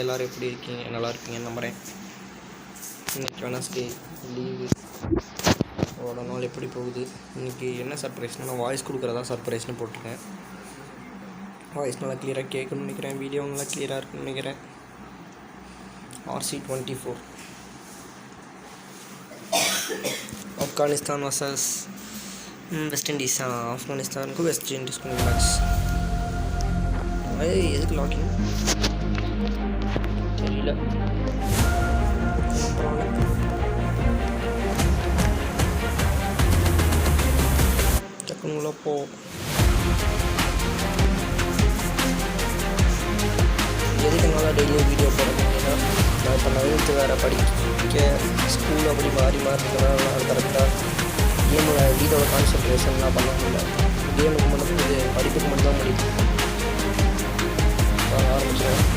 எல்லோரும் எப்படி இருக்கீங்க? நல்லா இருப்பீங்கன்னு நம்புகிறேன். இன்றைக்கி வெனஸ்டே லீவு. அவ்வளோ நாள் எப்படி போகுது? இன்றைக்கி என்ன சர்ப்ரைஸ்னால் நான் வாய்ஸ் கொடுக்குறதா சர்ப்ரைஸ்னு போட்டிருக்கேன். வாய்ஸ் நல்லா கிளியராக கேட்கணும்னு நினைக்கிறேன். வீடியோ நல்லா கிளியராக இருக்குன்னு நினைக்கிறேன். RC24 Afghanistan versus West Indies. ஆப்கானிஸ்தானுக்கும் வெஸ்ட் இண்டீஸ்க்கும் மேட்ச். எதுக்கு லாக்கிங் தெரியல. டக்குனுள்ள போ. எதுக்கு நல்லா டெய்லியும் வீடியோ போட முடியும்னா நான் இப்போ 9th வேறு படிக்க ஸ்கூல் அப்படி மாறி இருக்கிறதுனால கரெக்டாக கேமோட வீடியோட கான்சன்ட்ரேஷன்லாம் பண்ண முடியல. கேமுக்கு மட்டும் இது படிப்புக்கு மட்டும் தான் முடியும். ஆரம்பிச்சிடுவேன்.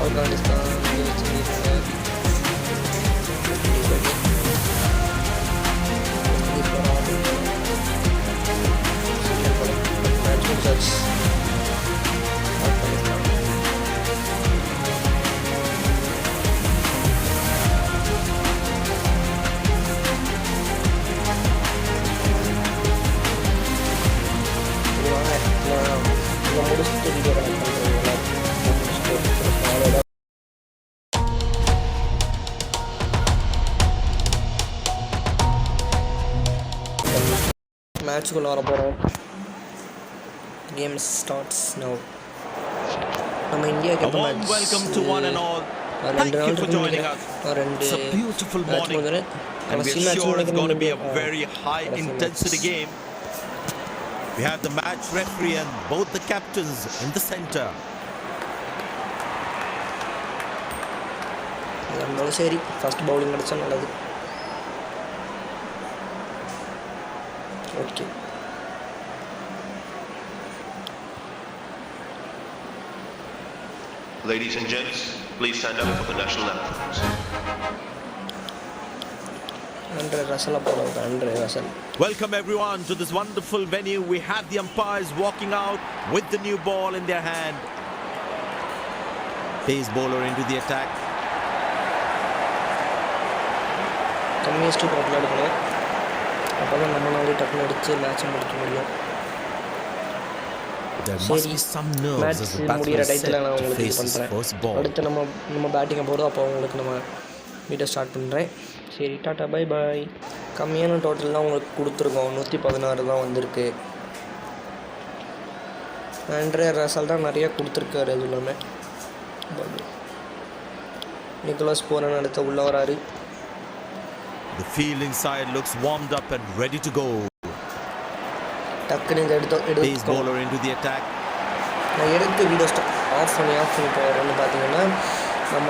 ஆப்கானிஸ்தான் முடிச்சுட்டு வீடியோ கனெக்ட் பண்ணுறேன். மேட்சுக்குள்ளே வர போகிறோம். Game starts now. நம்ம இந்தியாவுக்கு எப்போ match? Welcome to one and all. Thank you for joining us. It's a beautiful morning and we're sure it's going to be a very high intensity game. We have the match referee and both the captains in the center. இருந்தாலும் சரி, first bowling அடித்தா நல்லது. Okay, Ladies and gents, please stand up for the national anthems. Andre Russell appoda. Andre Russell. Welcome everyone to this wonderful venue. We have the umpires walking out with the new ball in their hand. Pace bowler into the attack. கம்மியஸ்ட் போட்டில் எடுக்கணும். அப்போ தான் நம்மளாலே டக்குன்னு அடித்து மேட்சை முடிக்க முடியும். சரி, மேட்ச் முடிகிற டைத்தில் நான் உங்களுக்கு இது பண்ணுறேன். அடுத்து நம்ம பேட்டிங்கை போகிறோம். அப்போ உங்களுக்கு நம்ம வீடியோ ஸ்டார்ட் பண்ணுறேன். சரி, டாட்டா பை பாய். கம்மியான டோட்டல் தான் உங்களுக்கு கொடுத்துருக்கோம். 116 தான் வந்திருக்கு. ஆண்ட்ரே ரசல் தான் நிறையா கொடுத்துருக்காரு. அது இல்லாமல் நிக்கோலஸ் பூரன் அடுத்த உள்ள வராரு. The fielding side looks warmed up and ready to go. டக்குன்னு இந்த Pace bowler into the attack. நான் எடுத்து வீடியோ ஆஃப் பண்ணி போகிறேன்னு பார்த்தீங்கன்னா நம்ம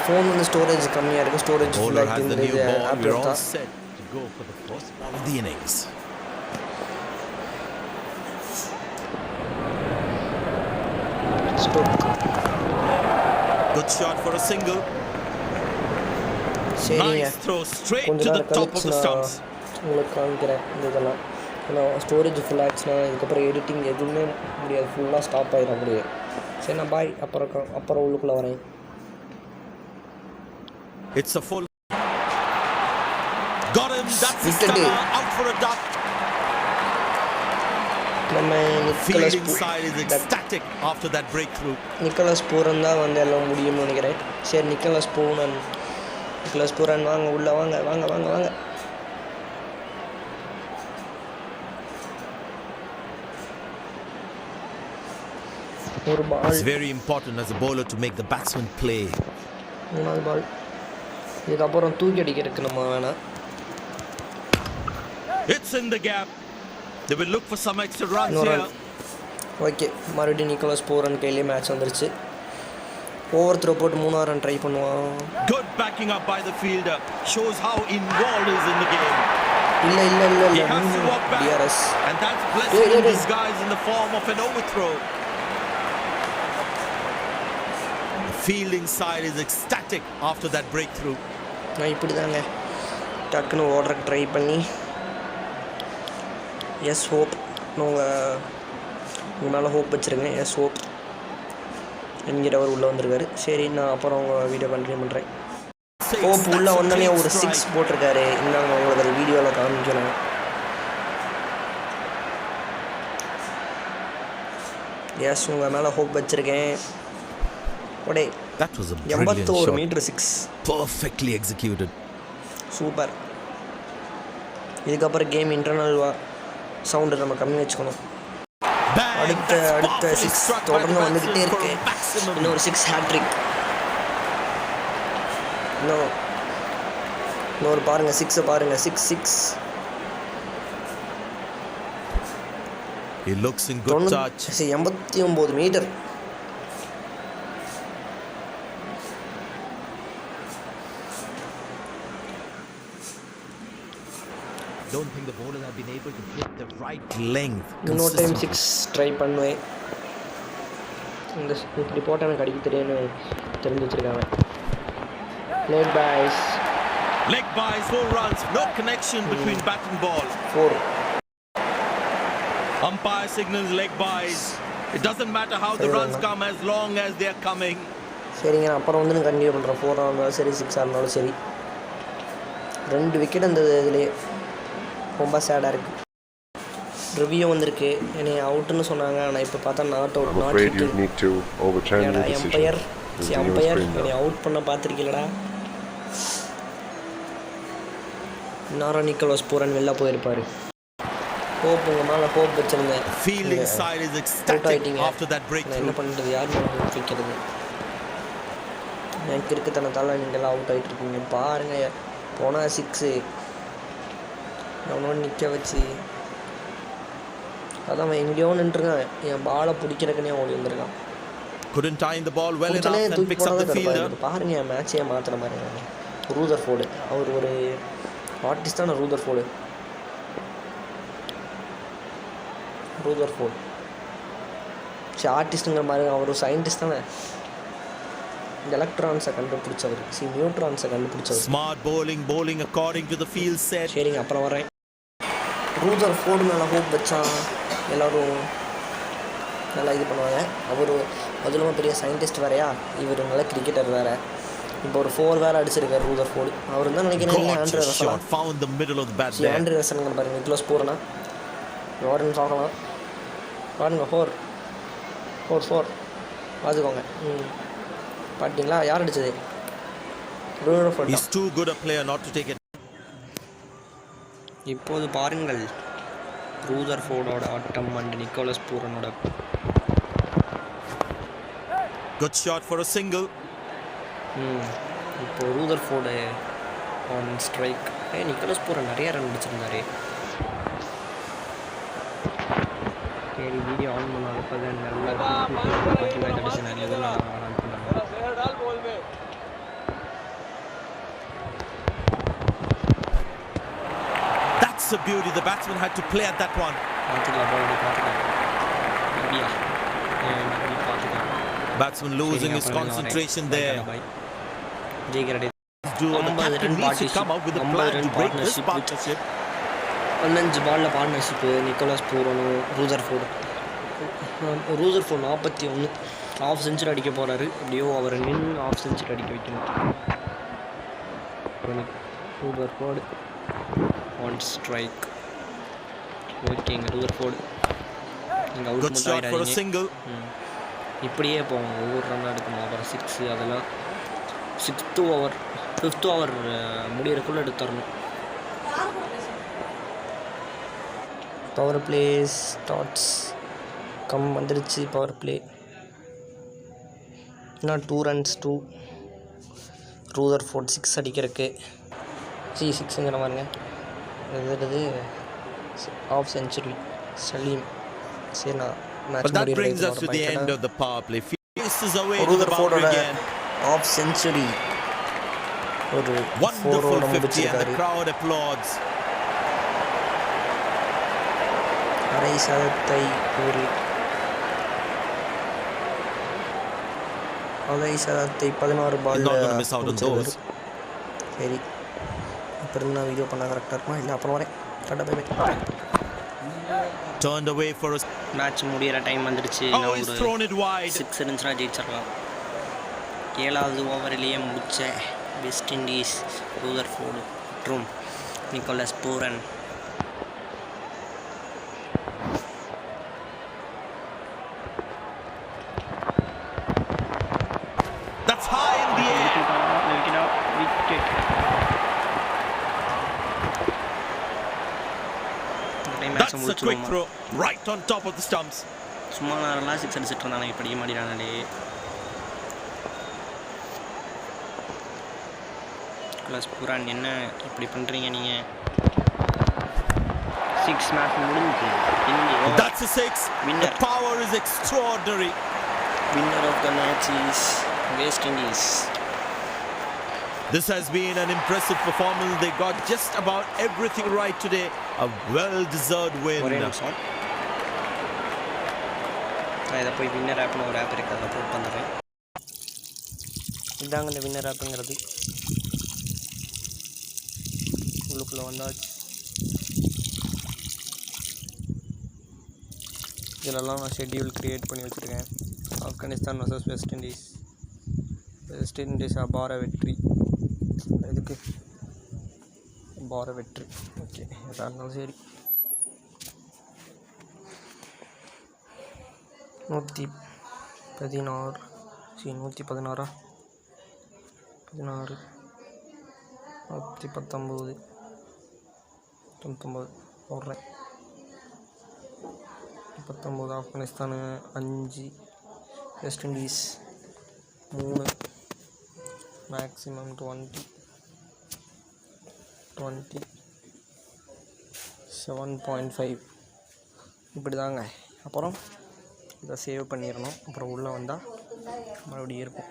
ஃபோன் வந்து ஸ்டோரேஜ் கம்மியாக இருக்குது. ஸ்டோரேஜ் ஃபுல்லாக இருந்தது. We're all set to go for the first ball of the innings. Good shot for a single. Nice throw straight to the top of the stumps. உங்களுக்கு காமிக்கிறேன் இந்த இதெல்லாம். ஏன்னா ஸ்டோரேஜ் ஃபுல் ஆச்சுன்னா இதுக்கப்புறம் எடிட்டிங் எதுவுமே முடியாது. ஃபுல்லாக ஸ்டாப் ஆகிட முடியாது. சரி, நான் பாய். அப்புறம் உள்ளுக்குள்ளே வரேன். It's a full. Got him. That's the stunner. Out for a duck. நம்ம fielding side is ecstatic after that breakthrough. Nicholas Pooran தான் வந்து எல்லாம் முடியும்னு நினைக்கிறேன். சரி, நிக்கோலஸ் பூரன் வாங்க, உள்ள வாங்க வாங்க வாங்க வாங்க. ஒரு பால். It's very important as a bowler to make the batsman play. மூணாவது பால். இதுக்கப்புறம் தூக்கி அடிக்கிறதுக்கு நம்ம வேணாம். It's in the gap. They will look for some extra runs here. Okay, மறுபடியும் நிக்கோலஸ் பூரன் கையிலே மேட்ச் வந்துருச்சு. ஓவர் த்ரோ போட்டு 3 ரன் ட்ரை பண்ணுவான். Good backing up by the fielder. Shows how involved he is in the game. இல்ல He has to walk back. DRS. And that's blessing in disguise in the form of an overthrow. The fielding side is ecstatic after that breakthrough. நான் இப்படி தாங்க டக்குன்னு ஓடுறக்கு try பண்ணி S hope உங்கள் மேலே hope வச்சுருங்க. S hope என்கிறவர் உள்ளே வந்திருக்காரு. சரி, நான் அப்புறம் உங்கள் வீடியோ கண்டினியூ பண்ணுறேன். ஹோப் உள்ளே வந்தோடனே ஒரு 6 போட்டிருக்காரு. இந்தாங்க உங்களுக்கு அது வீடியோவில் காமிக்கிறேன். எஸ், உங்கள் மேலே ஹோப் வச்சுருக்கேன். ஓடே, That was a brilliant 81 shot. Metre 6. Perfectly executed. Super. இதுக்கப்புறம் கேம் இன்டர்னல் சவுண்டு நம்ம கம்மி வச்சுக்கணும். அடுத்த 6 தொடர்ந்து வந்துக்கிட்டே இருக்கு. இன்னொரு 6 ஹேட்ரிக். இன்னொரு பாருங்கள், 6 பாருங்கள், 6. He looks in good touch. 89 metre. Don't think the bowlers have been able to hit the right length. இன்னொரு டைம் 6 ட்ரை பண்ணுவேன். இந்த இப்படி போட்டால் எனக்கு அடிக்க தெரியும்னு தெரிஞ்சு வச்சுருக்காங்க. Leg byes, 4 runs. No connection between bat and ball. 4. Umpire signals leg byes. It doesn't matter how the runs come as long as they are coming. சரிங்க, நான் அப்புறம் வந்து நான் கண்டினியூ பண்ணுறேன். 4 இருந்தாலும் சரி, 6 இருந்தாலும் சரி. 2 விக்கெட் அந்த இதுலேயே ரொம்ப சேடாக இருக்குது. ரிவ்யூ வந்திருக்கு, என்னை அவுட்டுன்னு சொன்னாங்க. ஆனால் இப்போ பார்த்தா நாட் அவுட். எம்பையர் என்னை அவுட் பண்ண பார்த்துருக்கீங்களா? நாரா நிக்கோலஸ் பூரன் வெளில போயிருப்பார். ஹோப் உங்கள் மேலே ஹோப் வச்சுருந்தேன். Fielding side is ecstatic after that breakthrough. என்ன பண்ணுறது, யார் மேலே ஹோப் வைக்கிறது? எனக்கு இருக்குத்தனத்தால் நீங்கள்லாம் அவுட் ஆகிட்டு இருக்கீங்க. பாருங்கள், போனால் 6 அவனோட நிற்க வச்சு அதான் அவன் எங்கேயோ நின்றுருக்கான். என் பாலை பிடிக்கிறக்குன்னே ஓடி வந்திருக்கான். Couldn't time the ball well enough and picks up the fielder. பாருங்க, என் மேட்சையே மாற்றின பாருங்க. ரூதர்ஃபோர்டு அவர் ஒரு ஆர்டிஸ்ட் தானே. ரூதர்ஃபோர்டு சரி, ஆர்டிஸ்ட்டுங்கிற மாதிரி அவர் ஒரு சயின்டிஸ்ட் தானே. எலக்ட்ரான்ஸை கண்டுபிடிச்சவர், நியூட்ரான்ஸை கண்டுபிடிச்சவர். Smart bowling according to the field set. சரிங்க, அப்புறம் வரேன். ரூதர்ஃபோர்டு மேலே ஹோப் வச்சான். எல்லோரும் நல்லா இது பண்ணுவாங்க. அவர் அது இல்லாமல் பெரிய சயின்டிஸ்ட் வேறையா, இவர் நல்ல கிரிக்கெட்டர் வேறு. இப்போ ஒரு 4 வேறு அடிச்சிருக்காரு ரூதர்ஃபோர்டு. அவர் தான் நினைக்கிறேன் ஆண்ட்ரூ ரசல் பாருங்க. நிக்கோலஸ் பூரனா வார்டன் பார்க்கலாம் பாருங்க. 4 பார்த்துக்கோங்க. பார்த்தீங்களா யார் அடித்தது? Rutherford. He's too good a player not to take it. இப்போது பாருங்கள் ரூதர்ஃபோர்டோட ஆட்டம் அண்ட் நிக்கோலஸ் பூரனோட. Good shot for a single. இப்போ Rutherford on strike. Nicholas Pooran நிறைய ரன் அடிச்சிருந்தாரு. சரி, வீடியோ ஆன் பண்ணாலும் இப்போ தான் நல்லா அடிச்சு நிறைய ரன் பண்ணாங்க. That's a beauty. The batsman had to play at that one. Batsman losing his concentration there. The captain needs to come up with a plan to break this partnership. 15 பாலில் partnership Nicholas பூரனும் Rutherford 41 half century அடிக்க போகிறாரு. எப்படியோ அவர் நின்று half century அடிக்க வைக்கணும். Rutherford on strike. ஓகேங்க, ரூதர்ஃபோர்டு நீங்கள் அவுட் மட்டும் ஆகிடாதீங்க. இப்படியே போவோம், ஒவ்வொரு ரன்னாக எடுக்கணும். அப்புறம் 6 அதெல்லாம் 5th ஓவர் முடியறக்குள்ளே எடுத்துடணும். பவர் பிளே ஸ்டார்ட்ஸ் வந்துருச்சு. பவர் பிளே இன்னும் 2 runs. ரூதர்ஃபோர்ட் 6 அடிக்கிறதுக்கு 6ங்கிற மாதிரிங்க. இது ஆஃப் செஞ்சுரி சலீம். சரி, நான் மேட்ச் ரூதர்ஃபோர்டோட ஆஃப் செஞ்சுரி ஒரு 4 முடிச்சிருக்காரு. அரை சதத்தை ஒரு 16 பால்ல. சரி, அப்புறம் நான் வீடியோ பண்ணால் கரெக்டாக இருக்குமா? இல்லை அப்புறம் வரேன். கரெக்டாக போய் Turned away for a match முடிகிற டைம் வந்துடுச்சு. 6 இருந்துச்சுன்னா ஜெயிச்சிடலாம். 7வது ஓவரிலேயே முடித்த வெஸ்ட் இண்டீஸ் ரூதர்ஃபோர்டு மற்றும் Nicholas Pooran. That's high in the air. That's a quick throw right on top of the stumps. சும்மா நேரம்லாம் 6 அடிச்சிட்டு இருந்தானே இப்படியே மாட்டினானே. நிக்கோலஸ் பூரன் என்ன இப்படி பண்ணுறீங்க நீங்கள்? 6 மேட்ச் முடிஞ்சு. That's a 6. Winner. The power is extraordinary. Winner of the match is West Indies. This has been an impressive performance. They got just about everything right today. A well-deserved win. ஒரே நிமிஷம், நான் இதை போய் winner ஆப்னு ஒரு app இருக்குது, அதை போட்டு வந்துடுறேன். இதாங்க இந்த வின்னர் ஆப்புங்கிறது. உள்ளுக்குள்ளே வந்தாச்சு. இதிலெல்லாம் நான் ஷெட்யூல் க்ரியேட் பண்ணி வச்சுருக்கேன். Afghanistan versus West Indies. West Indies அபார வெற்றி. இதுக்கு அபார வெற்றி. ஓகே, எதாக இருந்தாலும் சரி. 116 116 16 119 99 போடுறேன். 19 ஆப்கானிஸ்தானு 5, வெஸ்ட் இண்டீஸ் 3, மேக்ஸிமம் 20 7.5 இப்படி தாங்க. அப்புறம் இதை சேவ் பண்ணிடணும். அப்புறம் உள்ளே வந்தால் மறுபடியும் இருக்கும்.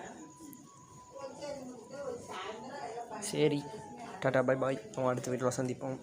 சரி, டாட்டா பை பாய். நம்ம அடுத்த வீட்டில் சந்திப்போம்.